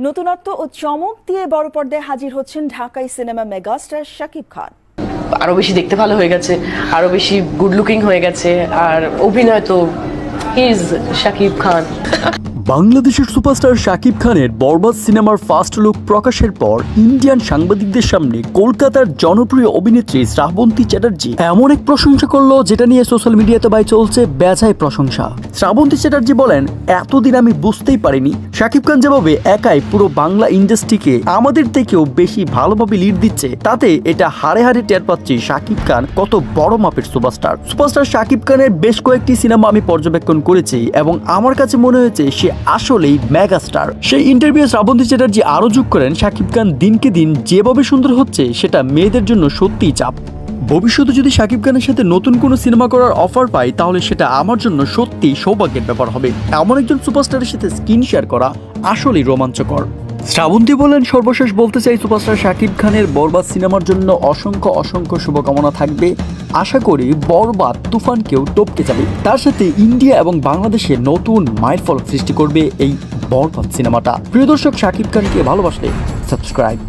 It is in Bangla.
নতুনত্ব ও চমক দিয়ে বড় পর্দায় হাজির হচ্ছেন ঢাকাই সিনেমা মেগাস্টার শাকিব খান। আরো বেশি দেখতে ভালো হয়ে গেছে, আরো বেশি গুড লুকিং হয়ে গেছে, আর অভিনয় তো হিজ শাকিব খান। বাংলাদেশের সুপারস্টার শাকিব খানের বরবাদ সিনেমার ফার্স্ট লুক প্রকাশের পর ইন্ডিয়ান সাংবাদিকদের সামনে কলকাতার জনপ্রিয় অভিনেত্রী শ্রাবন্তী চ্যাটার্জি এমন এক প্রশংসা করলো যেটা নিয়ে সোশ্যাল মিডিয়াতে ভাই চলছে বেজায় প্রশংসা। শ্রাবন্তী চ্যাটার্জি বলেন, এতদিন আমি বুঝতেই পারিনি শাকিব খান যেভাবে একাই পুরো বাংলা ইন্ডাস্ট্রিকে আমাদের থেকেও বেশি ভালোভাবে লিড দিচ্ছে, তাতে এটা হাড়ে হাড়ে টের পাচ্ছি শাকিব খান কত বড় মাপের সুপারস্টার শাকিব খানের বেশ কয়েকটি সিনেমা আমি পর্যবেক্ষণ করেছি এবং আমার কাছে মনে হয়েছে সে আসলেই মেগাস্টার। সেই ইন্টারভিউ শ্রাবন্তী চ্যাটার্জি আরো যোগ করেন, শাকিব খান দিনকে দিন যেভাবে সুন্দর হচ্ছে সেটা মেয়েদের জন্য সত্যিই চাপ। ভবিষ্যতে যদি শাকিব খানের সাথে নতুন কোনো সিনেমা করার অফার পাই তাহলে সেটা আমার জন্য সত্যি সৌভাগ্যের ব্যাপার হবে। এমন একজন সুপারস্টারের সাথে স্ক্রিন শেয়ার করা আসলেই রোমাঞ্চকর। শ্রাবন্তী বলেন, সর্বশেষ বলতে চাই সুপারস্টার শাকিব খানের বরবাদ সিনেমার জন্য অসংখ্য শুভকামনা থাকবে। আশা করি বরবাদ তুফানকেও টপকে যাবে, তার সাথে ইন্ডিয়া এবং বাংলাদেশে নতুন মাইলফলক সৃষ্টি করবে এই বরবাদ সিনেমাটা। প্রিয় দর্শক, শাকিব খানকে ভালোবাসলে সাবস্ক্রাইব